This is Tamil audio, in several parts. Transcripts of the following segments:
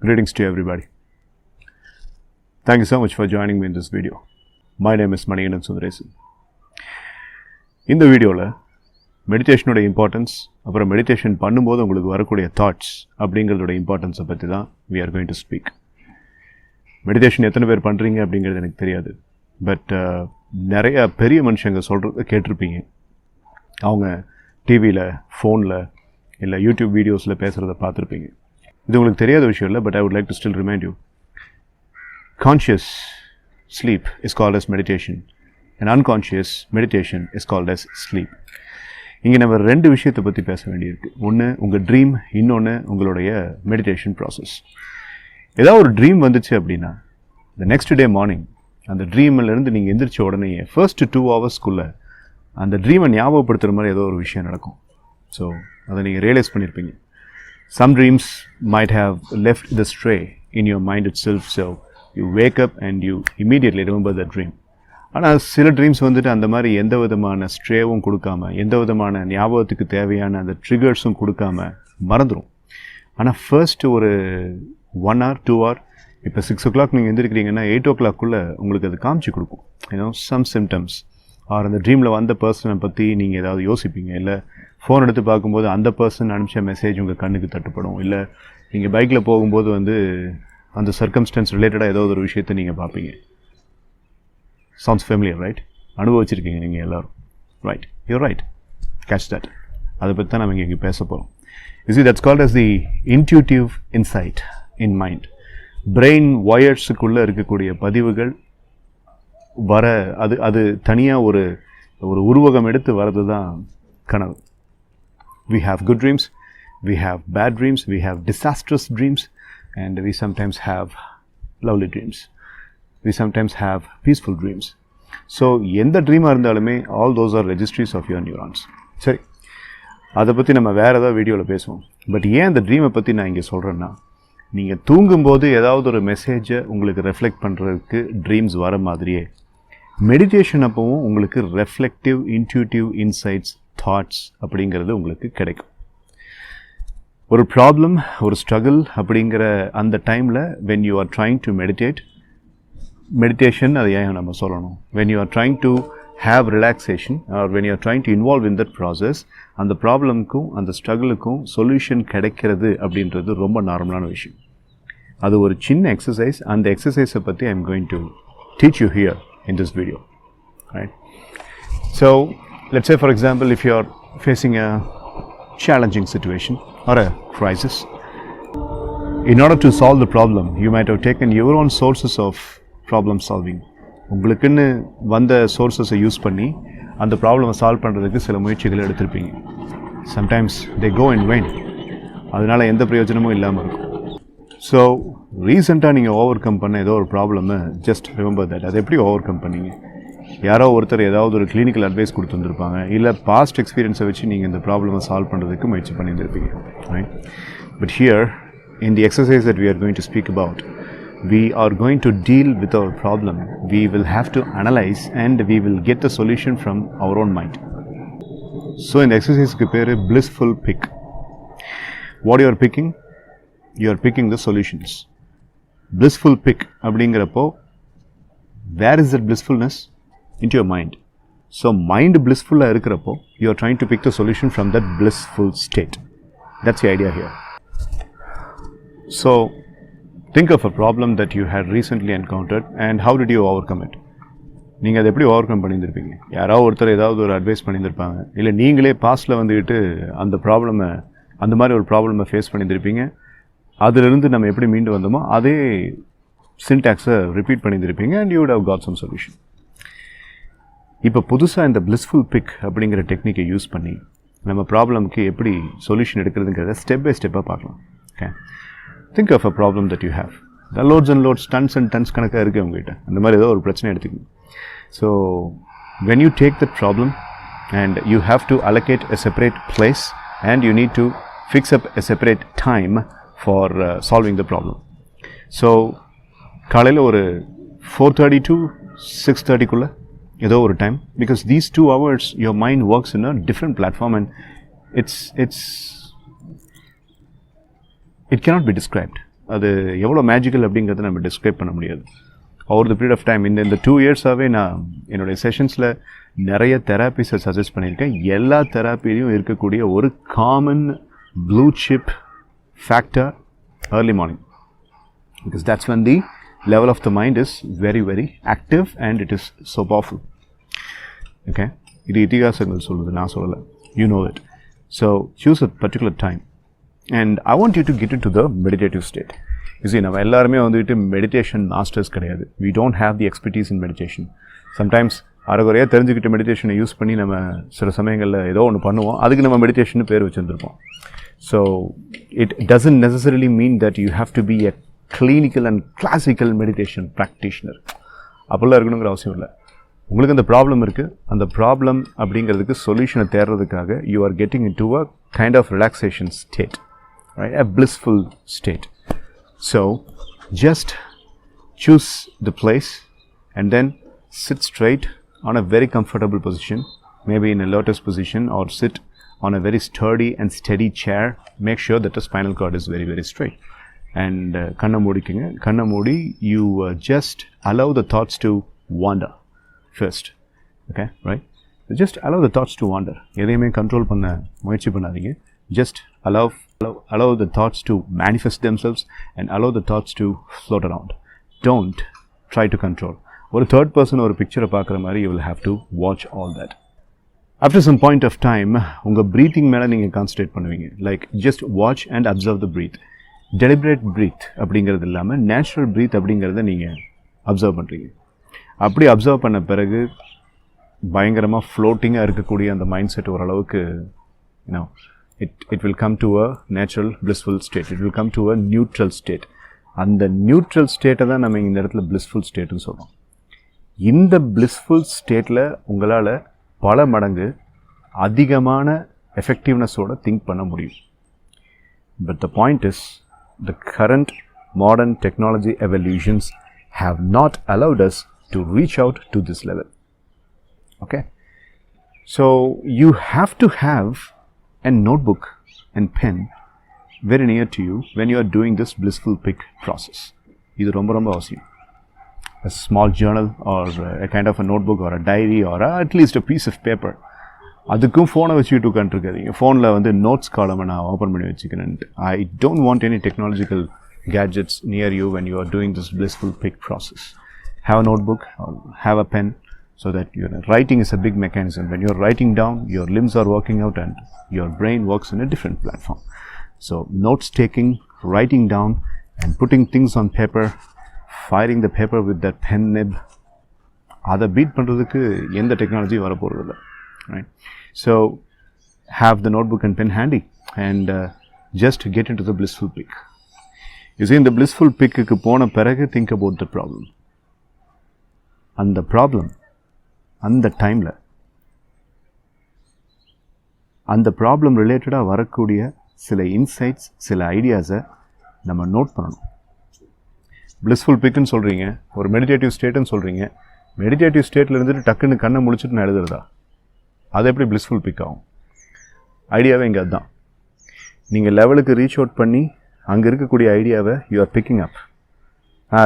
Greetings to everybody. Thank you so much for joining me in this video. My name is Maniyannan Sundaresan. இந்த வீடியோவில் மெடிடேஷனோட இம்பார்ட்டன்ஸ், அப்புறம் மெடிடேஷன் பண்ணும்போது உங்களுக்கு வரக்கூடிய தாட்ஸ் அப்படிங்கிறதோட இம்பார்ட்டன்ஸை பற்றி தான் we are going to speak. Meditation எத்தனை பேர் பண்ணுறீங்க அப்படிங்கிறது எனக்கு தெரியாது. பட் நிறைய பெரிய மனுஷங்க சொல்கிறத கேட்டிருப்பீங்க. அவங்க டிவியில், ஃபோனில் இல்லை யூடியூப் வீடியோஸில் பேசுகிறத பார்த்துருப்பீங்க. இது உங்களுக்கு தெரியாத விஷயம் இல்லை, but I would like to still remind you. Conscious sleep is called as meditation and unconscious meditation is called as sleep. இங்கே நம்ம ரெண்டு விஷயத்தை பற்றி பேச வேண்டியிருக்கு. ஒன்று உங்கள் ட்ரீம், இன்னொன்று உங்களுடைய மெடிடேஷன் ப்ராசஸ். ஏதாவது ஒரு ட்ரீம் வந்துச்சு அப்படின்னா இந்த நெக்ஸ்ட் டே மார்னிங் அந்த ட்ரீமிலேருந்து நீங்கள் எந்திரிச்ச உடனே ஃபர்ஸ்ட் 2 ஹவர்ஸ்க்குள்ளே அந்த ட்ரீமை ஞாபகப்படுத்துகிற மாதிரி ஏதோ ஒரு விஷயம் நடக்கும். ஸோ அதை நீங்கள் ரியலைஸ் பண்ணியிருப்பீங்க. Some dreams might have left the stray in your mind itself, so you wake up and you immediately remember that dream. ஆனால் சில ட்ரீம்ஸ் வந்துட்டு அந்த மாதிரி எந்த விதமான ஸ்ட்ரேவும் கொடுக்காம, எந்த விதமான ஞாபகத்துக்கு தேவையான அந்த ட்ரிகர்ஸும் கொடுக்காம மறந்துடும். ஆனால் ஃபர்ஸ்ட் ஒரு 1 hour 2 hour, இப்போ 6 o'clock நீங்கள் எழுந்திருக்கிறீங்கன்னா 8 o'clockக்குள்ளே உங்களுக்கு அது காமிச்சு கொடுக்கும். சம் சிம்டம்ஸ் ஆர் அந்த ட்ரீமில் வந்த பர்சனை பற்றி நீங்கள் ஏதாவது யோசிப்பீங்க. இல்லை ஃபோன் எடுத்து பார்க்கும்போது அந்த பர்சன் அனுப்பிச்ச மெசேஜ் உங்கள் கண்ணுக்கு தட்டுப்படும். இல்லை நீங்கள் பைக்கில் போகும்போது அந்த சர்க்கம்ஸ்டன்ஸ் ரிலேட்டடாக ஏதோ ஒரு விஷயத்தை நீங்கள் பார்ப்பீங்க. Sounds familiar, right? அனுபவிச்சிருக்கீங்க நீங்கள் எல்லோரும், right? Your right, catch that. அதை பற்றி தான் நம்ம இங்கே பேச போகிறோம். That's called as the intuitive insight in mind. Brain ஒயர்ஸுக்குள்ளே இருக்கக்கூடிய பதிவுகள் வர அது தனியாக ஒரு உருவகம் எடுத்து வர்றது தான் கனவு. We have good dreams, we have bad dreams, we have disastrous dreams, and we sometimes have lovely dreams. We sometimes have peaceful dreams. So, எந்த ட்ரீமாக இருந்தாலுமே all those are registries of your neurons. சரி, அதை பற்றி நம்ம வேறு ஏதாவது வீடியோவில் பேசுவோம். பட் ஏன் அந்த ட்ரீமை பற்றி நான் இங்கே சொல்கிறேன்னா, நீங்கள் தூங்கும்போது ஏதாவது ஒரு மெசேஜை உங்களுக்கு ரெஃப்ளெக்ட் பண்ணுறதுக்கு ட்ரீம்ஸ் வர மாதிரியே மெடிடேஷன் அப்போவும் உங்களுக்கு ரெஃப்ளெக்டிவ் இன்ட்யூட்டிவ் இன்சைட்ஸ், தாட்ஸ் அப்படிங்கிறது உங்களுக்கு கிடைக்கும். ஒரு ப்ராப்ளம், ஒரு ஸ்ட்ரகிள் அப்படிங்கிற அந்த டைமில் when you are trying to meditation அது ஏன் நம்ம சொல்லணும், when you are trying to have relaxation or when you are trying to involve in that process, அந்த ப்ராப்ளமுக்கும் அந்த ஸ்ட்ரகிளுக்கும் சொல்யூஷன் கிடைக்கிறது அப்படின்றது ரொம்ப நார்மலான விஷயம். அது ஒரு சின்ன எக்ஸசைஸ். அந்த எக்ஸசைஸை பற்றி I am going to teach you here in this video, right? So let's say, for example, if you are facing a challenging situation or a crisis, in order to solve the problem you might have taken your own sources of problem solving. உங்களுக்குன்னு வந்த சோர்ஸஸை யூஸ் பண்ணி அந்த ப்ராப்ளமை சால்வ் பண்ணுறதுக்கு சில முயற்சிகளை எடுத்திருப்பீங்க. Sometimes they go in vain. அதனால் எந்த பிரயோஜனமும் இல்லாமல் இருக்கும். ஸோ ரீசெண்டாக நீங்கள் ஓவர் கம் பண்ண ஏதோ ஒரு ப்ராப்ளமை ஜஸ்ட் ரிமெம்பர் தட். அதை எப்படி ஓவர் கம் பண்ணீங்க? யாரோ ஒருத்தர் ஏதாவது ஒரு கிளினிக்கல் அட்வைஸ் கொடுத்துருந்துருப்பாங்க, இல்லை பாஸ்ட் எக்ஸ்பீரியன்ஸை வச்சு நீங்கள் இந்த ப்ராப்ளமை சால்வ் பண்ணுறதுக்கு முயற்சி பண்ணியிருந்திருப்பீங்க, right? But here in the exercise that we are going to speak about, we are going to deal with our problem. We will have to analyze and we will get the solution from our own mind. So இந்த எக்ஸசைஸ்க்கு பேர் blissful pick. What you are picking? You are picking the solutions. Blissful pick அப்படிங்கிறப்போ where is that blissfulness? Into your mind. So mind blissfully இருக்கிறப்போ you are trying to pick the solution from that blissful state. That's the idea here. So think of a problem that you had recently encountered and how did you overcome it? நீங்கள் அதை எப்படி ஓவர் கம் பண்ணியிருந்திருப்பீங்க? யாராவது ஒருத்தர் ஏதாவது ஒரு அட்வைஸ் பண்ணியிருந்திருப்பாங்க, இல்லை நீங்களே பாஸ்ட்டில் வந்துக்கிட்டு அந்த மாதிரி ஒரு ப்ராப்ளமை ஃபேஸ் பண்ணியிருந்திருப்பீங்க. அதிலிருந்து நம்ம எப்படி மீண்டு வந்தோமோ அதே சின்டாக்ஸை repeat பண்ணியிருந்திருப்பீங்க and you would have got some solution. இப்போ புதுசாக இந்த blissful pick அப்படிங்கிற டெக்னிக்கை யூஸ் பண்ணி நம்ம ப்ராப்ளம்க்கு எப்படி சொல்யூஷன் எடுக்கிறதுங்கிறத ஸ்டெப் பை ஸ்டெப்பாக பார்க்கலாம். Okay, think of a problem that you have. Lots and lots, tons and tons கணக்காக இருக்குது உங்ககிட்ட. அந்த மாதிரி ஏதோ ஒரு பிரச்சனை எடுத்துக்கணும். So when you take that problem and you have to allocate a separate place and you need to fix up a separate time for solving the problem. So காலையில் ஒரு 4:30 to 6:30 குள்ள ஏதோ ஒரு time, because these 2 hours your mind works in a different platform and it cannot be described. அது எவ்வளோ மேஜிக்கல் அப்படிங்கிறத நம்ம டிஸ்கிரைப் பண்ண முடியாது. Over the period of time இந்த 2 இயர்ஸாகவே நான் என்னுடைய செஷன்ஸில் நிறைய தெராப்பிஸை சஜஸ்ட் பண்ணியிருக்கேன். எல்லா தெராப்பிலையும் இருக்கக்கூடிய ஒரு common blue chip factor early morning, because that's when the level of the mind is very very active and it is so powerful. Okay, இது இதிகாசங்கள் சொல்லுது, நான் சொல்லலை. You know it. So choose a particular time and I want you to get into the meditative state. You see, நம்ம எல்லாருமே வந்துட்டு மெடிடேஷன் மாஸ்டர்ஸ் கிடையாது. We don't have the expertise in meditation. Sometimes அரைகுறையாக தெரிஞ்சுக்கிட்ட மெடிடேஷனை யூஸ் பண்ணி நம்ம சில சமயங்களில் ஏதோ ஒன்று பண்ணுவோம், அதுக்கு நம்ம மெடிடேஷன் பேர் வச்சுருந்துருப்போம். So it doesn't necessarily mean that you have to be a clinical and classical meditation practitioner. அப்படிலாம் இருக்கணுங்கிற அவசியம் இல்லை. உங்களுக்கு அந்த ப்ராப்ளம் இருக்குது, அந்த ப்ராப்ளம் அப்படிங்கிறதுக்கு சொல்யூஷனை தேடுறதுக்காக you are getting into a kind of relaxation state, right? A blissful state. So just choose the place and then sit straight on a very comfortable position, maybe in a lotus position, or sit on a very sturdy and steady chair. Make sure that the spinal cord is very very straight. And kanna moodikinga, kanna moodi, you just allow the thoughts to wander first. Okay, right? So just allow the thoughts to wander. எதையுமே கண்ட்ரோல் பண்ண முயற்சி பண்ணாதீங்க. Just allow the thoughts to manifest themselves and allow the thoughts to float around. Don't try to control. ஒரு third person ஒரு picture பார்க்குற மாதிரி you will have to watch all that. After some point of time, உங்கள் breathing மேலே நீங்கள் கான்சன்ட்ரேட் பண்ணுவீங்க. Like just watch and observe the breath. Deliberate breath அப்படிங்கிறது இல்லாமல் நேச்சுரல் breath அப்படிங்கிறத நீங்கள் அப்சர்வ் பண்ணுறீங்க. அப்படி அப்சர்வ் பண்ண பிறகு பயங்கரமாக ஃப்ளோட்டிங்காக இருக்கக்கூடிய அந்த மைண்ட் செட் ஓரளவுக்கு it will come to a natural blissful state. It will come to a neutral state. அந்த நியூட்ரல் ஸ்டேட்டை தான் நம்ம இந்த இடத்துல blissful ஸ்டேட்டுன்னு சொல்கிறோம். இந்த blissful ஸ்டேட்டில் உங்களால் பல மடங்கு அதிகமான எஃபெக்டிவ்னஸோடு திங்க் பண்ண முடியும். But the point is, the current modern technology evolutions have not allowed us to reach out to this level. Okay? So you have to have a notebook and pen very near to you when you are doing this blissful pick process. இது ரொம்ப ரொம்ப அவசியம். A small journal or a kind of a notebook or a diary or at least a piece of paper. அதுக்கும் ஃபோனை வச்சுக்கிட்டு உட்காந்துருக்காதீங்க. ஃபோனில் வந்து நோட்ஸ் காலமை நான் ஓப்பன் பண்ணி வச்சுக்கிறேன். I don't want any technological gadgets near you when you are doing this blissful pick process. Have a notebook or have a pen so that your writing is a big mechanism. When you are writing down, your limbs are working out and your brain works in a different platform. So notes taking, writing down and putting things on paper, firing the paper with that pen nib, அதை பீட் பண்ணுறதுக்கு எந்த technology வரப்போகிறதில்ல. Right? So have the notebook and pen handy and just get into the blissful pick. You see, in the blissful pick க்கு போன பிறகு think about the problem. அந்த ப்ராப்ளம் அந்த டைமில் அந்த ப்ராப்ளம் ரிலேட்டடாக வரக்கூடிய சில இன்சைட்ஸ், சில ஐடியாஸை நம்ம நோட் பண்ணணும். blissful pickன்னு சொல்கிறீங்க, ஒரு மெடிடேட்டிவ் ஸ்டேட்டுன்னு சொல்கிறீங்க. மெடிடேட்டிவ் ஸ்டேட்டில் இருந்துட்டு டக்குன்னு கண்ணை முடிச்சுட்டு நான் எழுதுறதா? அது எப்படி blissful pick ஆகும்? ஐடியாவே இங்கே அதுதான். நீங்கள் லெவலுக்கு ரீச் அவுட் பண்ணி அங்கே இருக்கக்கூடிய ஐடியாவை you are picking up.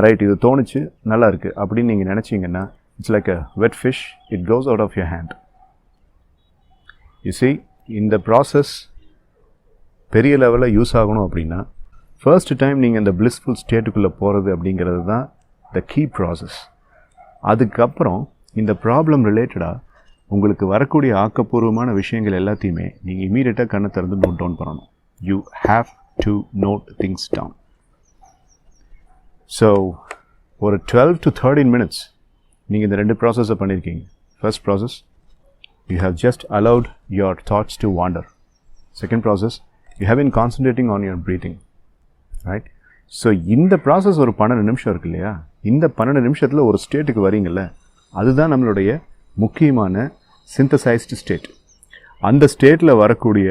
Right, இது தோணுச்சு, நல்லா இருக்குது அப்படின்னு நீங்கள் நினச்சிங்கன்னா it's like a wet fish, it goes out of your hand. You see, இந்த ப்ராசஸ் பெரிய லெவலில் யூஸ் ஆகணும் அப்படின்னா ஃபர்ஸ்ட் டைம் நீங்கள் இந்த blissful ஸ்டேட்டுக்குள்ளே போகிறது அப்படிங்கிறது தான் த கீ ப்ராசஸ். அதுக்கப்புறம் இந்த ப்ராப்ளம் ரிலேட்டடாக உங்களுக்கு வரக்கூடிய ஆக்கப்பூர்வமான விஷயங்கள் எல்லாத்தையுமே நீங்கள் இமீடியட்டாக கண்ணை திறந்து நோட் டவுன் பண்ணணும். You have to note things down. So ஒரு 12 to 13 minutes நீங்கள் இந்த 2 ப்ராசஸை பண்ணியிருக்கீங்க. First process, you have just allowed your thoughts to wander. Second process, you have been concentrating on your breathing. Right? So இந்த ப்ராசஸ் ஒரு 12 நிமிஷம் இருக்கு இல்லையா? இந்த 12 நிமிஷத்தில் ஒரு ஸ்டேட்டுக்கு வரீங்கள்ல, அதுதான் நம்மளுடைய முக்கியமான சிந்தசைஸ்டு ஸ்டேட். அந்த ஸ்டேட்டில் வரக்கூடிய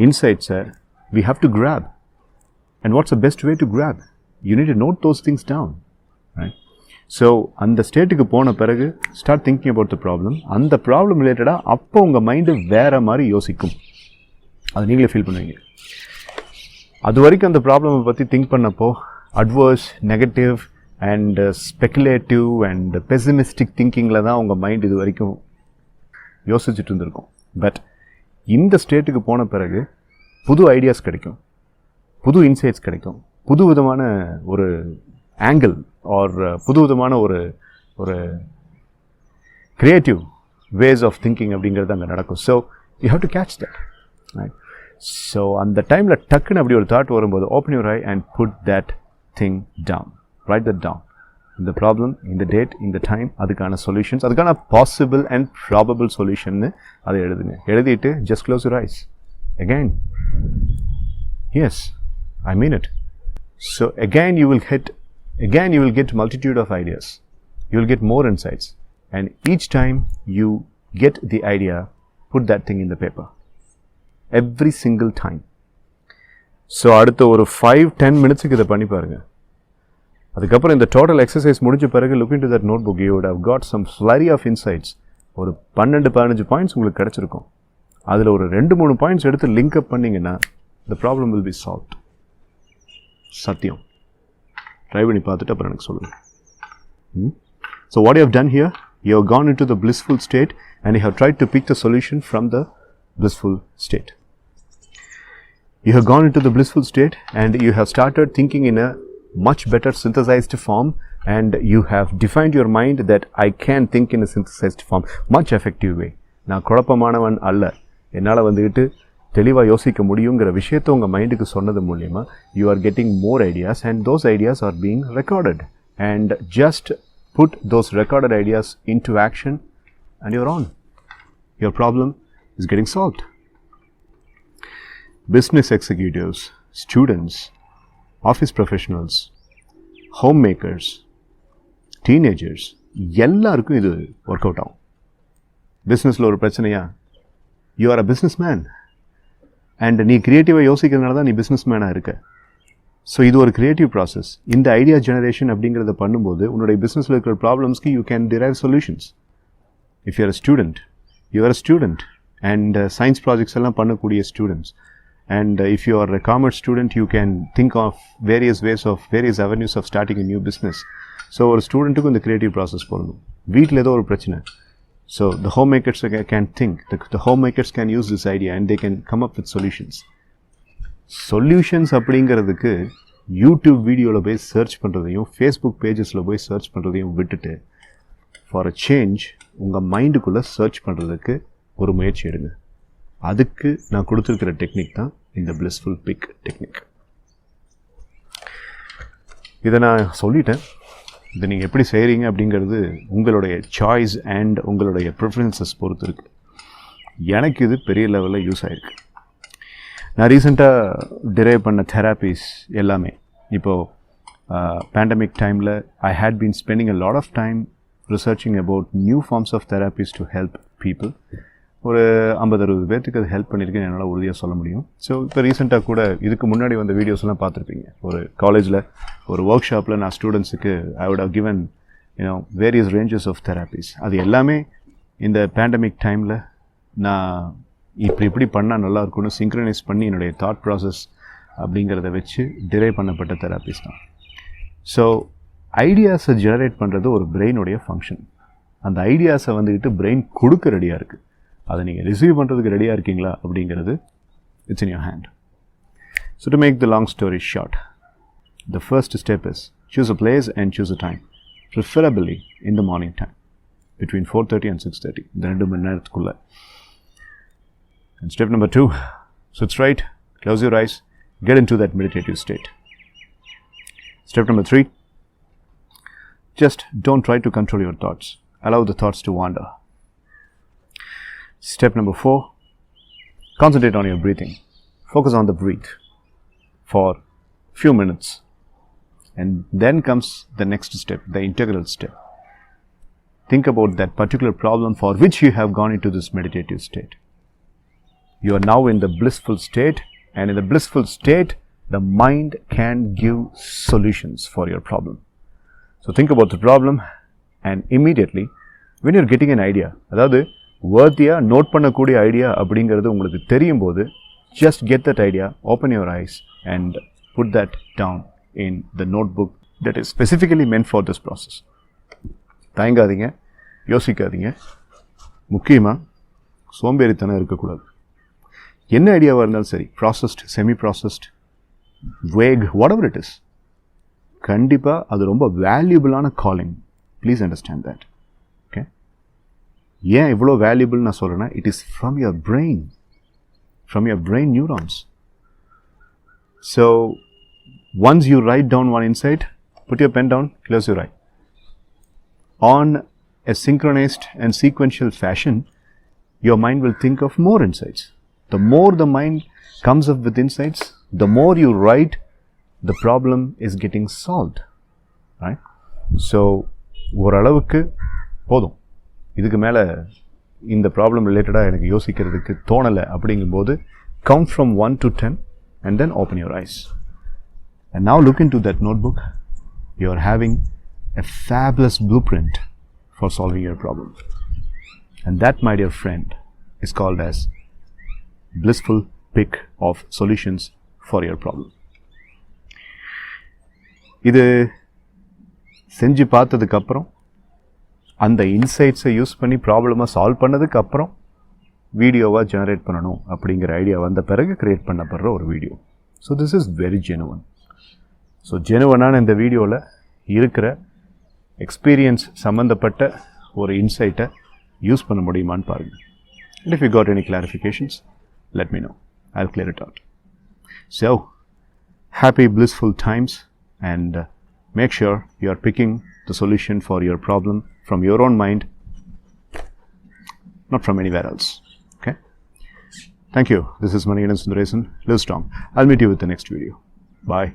இன்சைட்ஸை we have to grab. And what's the best way to grab? You need to note those things down. Right? So அந்த ஸ்டேட்டுக்கு போன பிறகு start thinking about the problem. அந்த ப்ராப்ளம் ரிலேட்டடாக அப்போ உங்கள் மைண்டு வேறு மாதிரி யோசிக்கும். அது நீங்களே ஃபீல் பண்ணுவீங்க. அது வரைக்கும் அந்த ப்ராப்ளமை பற்றி திங்க் பண்ணப்போ adverse, negative and speculative and pessimistic திங்கிங்கில் தான் உங்கள் மைண்ட் இது வரைக்கும் யோசிச்சுட்டு இருந்திருக்கும். பட் இந்த ஸ்டேட்டுக்கு போன பிறகு புது ஐடியாஸ் கிடைக்கும், புது இன்சைட்ஸ் கிடைக்கும், புது விதமான ஒரு ஆங்கிள் ஆர் புது விதமான ஒரு கிரியேட்டிவ் வேஸ் ஆஃப் திங்கிங் அப்படிங்கிறது அங்கே நடக்கும். So you have to catch that, right? So அந்த டைமில் டக்குன்னு அப்படி ஒரு தாட் வரும்போது open your eye and put that thing down, right that down. இந்த ப்ராப்ளம், இந்த டேட், இந்த டைம், அதுக்கான சொல்யூஷன்ஸ், அதுக்கான பாசிபிள் அண்ட் ப்ராபபிள் சொல்யூஷன்னு அதை எழுதுங்க. எழுதிட்டு just close your eyes again. Yes, I mean it. So again you will get multitude of ideas, you will get more insights, and each time you get the idea, put that thing in the paper every single time. So அடுத்த ஒரு 5-10 minutes இதை பண்ணி பாருங்க. அதுக்கப்புறம் இந்த டோட்டல் எக்ஸசைஸ் முடிஞ்ச பிறகு look into that notebook, you would have got some flurry of insights. ஒரு 12-15 பாயிண்ட்ஸ் உங்களுக்கு கிடைச்சிருக்கும். அதில் ஒரு 2-3 பாயிண்ட்ஸ் எடுத்து லிங்க் அப் பண்ணிங்கன்னா the problem will be solved. சத்தியம். ட்ரை பண்ணி பார்த்துட்டு அப்புறம் எனக்கு சொல்லுங்கள். So what you have done here, you have gone into the blissful state and you have tried to pick the solution from the blissful state. You have gone into the blissful state and you have started thinking in a much better synthesized form, and you have defined your mind that I can think in a synthesized form, much effective way. நான் குழப்பமானவன் அல்ல, என்னால் வந்துக்கிட்டு தெளிவாக யோசிக்க முடியுங்கிற விஷயத்தை உங்கள் மைண்டுக்கு சொன்னது மூலிமா you are getting more ideas and those ideas are being recorded and just put those recorded ideas into action and you're on. Your problem is getting solved. Business executives, students, office professionals, home makers, teenagers எல்லாருக்கும் இது ஒர்க் அவுட் ஆகும். பிஸ்னஸில் ஒரு பிரச்சனையா, you are a business man and நீ க்ரியேட்டிவாக யோசிக்கிறதுனால தான் நீ பிஸ்னஸ் மேனாக இருக்க. ஸோ இது ஒரு க்ரியேட்டிவ் ப்ராசஸ். இந்த ஐடியா ஜெனரேஷன் அப்படிங்கிறத பண்ணும்போது உன்னுடைய பிஸ்னஸில் இருக்கிற ப்ராப்ளம்ஸ்க்கு you can drive solutions. If you are a student and science projects எல்லாம் பண்ணக்கூடிய students, and if you are a commerce student you can think of various avenues of starting a new business. So ஒரு ஸ்டூடெண்ட்டுக்கும் இந்த க்ரியேட்டிவ் ப்ராசஸ் போடணும். வீட்டில் ஏதோ ஒரு பிரச்சனை, so the homemakers can think, the homemakers can use this idea and they can come up with solutions அப்படிங்கிறதுக்கு யூடியூப் வீடியோவில் போய் சர்ச் பண்ணுறதையும் ஃபேஸ்புக் பேஜஸில் போய் சர்ச் பண்ணுறதையும் விட்டுட்டு ஃபார் அ சேஞ்ச் உங்கள் மைண்டுக்குள்ளே சர்ச் பண்ணுறதுக்கு ஒரு முயற்சி எடுங்க. அதுக்கு நான் கொடுத்துருக்கிற டெக்னிக் தான் இந்த blissful pick டெக்னிக். இதை நான் சொல்லிட்டேன். இதை நீங்கள் எப்படி செய்கிறீங்க அப்படிங்கிறது உங்களுடைய சாய்ஸ் அண்ட் உங்களுடைய ப்ரிஃபரன்சஸ் பொறுத்து இருக்குது. எனக்கு இது பெரிய லெவலில் யூஸ் ஆகிருக்கு. நான் ரீசெண்டாக டிரைவ் பண்ண தெராப்பீஸ் எல்லாமே இப்போது பேண்டமிக் டைமில் I had been spending a lot of time researching about new forms of therapies to help people. ஒரு 50-60 பேர்த்துக்கு அது ஹெல்ப் பண்ணியிருக்கேன்னு என்னால் உறுதியாக சொல்ல முடியும். ஸோ இப்போ ரீசெண்டாக கூட இதுக்கு முன்னாடி வந்த வீடியோஸ்லாம் பார்த்துருப்பீங்க. ஒரு காலேஜில் ஒரு ஒர்க் ஷாப்பில் நான் ஸ்டூடெண்ட்ஸுக்கு I would have given various ranges of therapies. அது எல்லாமே இந்த பேண்டமிக் டைமில் நான் இப்படி பண்ணால் நல்லாயிருக்குன்னு சிங்க்ரனைஸ் பண்ணி என்னுடைய தாட் ப்ராசஸ் அப்படிங்கிறத வச்சு டிரைவ் பண்ணப்பட்ட தெராப்பீஸ் தான். ஸோ ஐடியாஸை ஜெனரேட் பண்ணுறது ஒரு பிரெயினுடைய ஃபங்க்ஷன். அந்த ஐடியாஸை வந்துக்கிட்டு பிரெயின் கொடுக்க ரெடியாக இருக்குது. அதை நீங்கள் ரிசீவ் பண்ணுறதுக்கு ரெடியாக இருக்கீங்களா அப்படிங்கிறது it's in your hand. So to make the long story short, the first step is choose a place and choose a time, preferably in the morning time between 4:30 and 6:30, இந்த 2 மணி நேரத்துக்குள்ள. And step number 2, sit straight, close your eyes, get into that meditative state. Step number 3, just don't try to control your thoughts, allow the thoughts to wander. Step number 4, concentrate on your breathing, focus on the breath for few minutes, and then comes the next step, the integral step. Think about that particular problem for which you have gone into this meditative state. You are now in the blissful state, and in the blissful state the mind can give solutions for your problem. So think about the problem, and immediately when you are getting an idea, அதாவது worthy-ஆ நோட் பண்ணக்கூடிய ஐடியா அப்படிங்கிறது உங்களுக்கு தெரியும் போது just get that idea, open your eyes and put that down in the notebook that is specifically meant for this process. தயங்காதீங்க, யோசிக்காதீங்க, முக்கியமாக சோம்பேறித்தனம் இருக்கக்கூடாது. என்ன ஐடியாவாக இருந்தாலும் சரி, processed, semi processed, weak, whatever it is, கண்டிப்பாக அது ரொம்ப வேல்யூபிளான calling. Please understand that. Okay, ஏன் இவ்வளோ வேல்யூபிள் நான் சொல்கிறேன்னா, it is from your brain, from your brain neurons. So once you write down one insight, put your pen down, close your eye. On a synchronized and sequential fashion, your mind will think of more insights. The more the mind comes up with insights, the more you write, the problem is getting solved. Right? So ஓரளவுக்கு போதும், இதுக்கு மேலே இந்த ப்ராப்ளம் ரிலேட்டடாக எனக்கு யோசிக்கிறதுக்கு தோணலை அப்படிங்கும்போது count from 1 to 10 and then open your eyes. And now look into that notebook. You are having a fabulous blueprint for solving your problem. And that, my dear friend, is called as blissful pick of solutions for your problem. இது செஞ்சு பார்த்ததுக்கப்புறம், அந்த இன்சைட்ஸை யூஸ் பண்ணி ப்ராப்ளமாக சால்வ் பண்ணதுக்கப்புறம் வீடியோவாக ஜெனரேட் பண்ணணும் அப்படிங்கிற ஐடியா வந்த பிறகு க்ரியேட் பண்ணப்படுற ஒரு video. So this is very genuine. So ஜெனுவனான இந்த வீடியோவில் இருக்கிற எக்ஸ்பீரியன்ஸ் சம்மந்தப்பட்ட ஒரு இன்சைட்டை யூஸ் பண்ண முடியுமான்னு பாருங்கள். And if you got any clarifications, let me know. I'll clear it out. So, happy blissful times, and make sure you are picking the solution for your problem from your own mind, not from anywhere else. Okay? Thank you. This is Manigandan Sundaresan. Live strong. I'll meet you with the next video. Bye.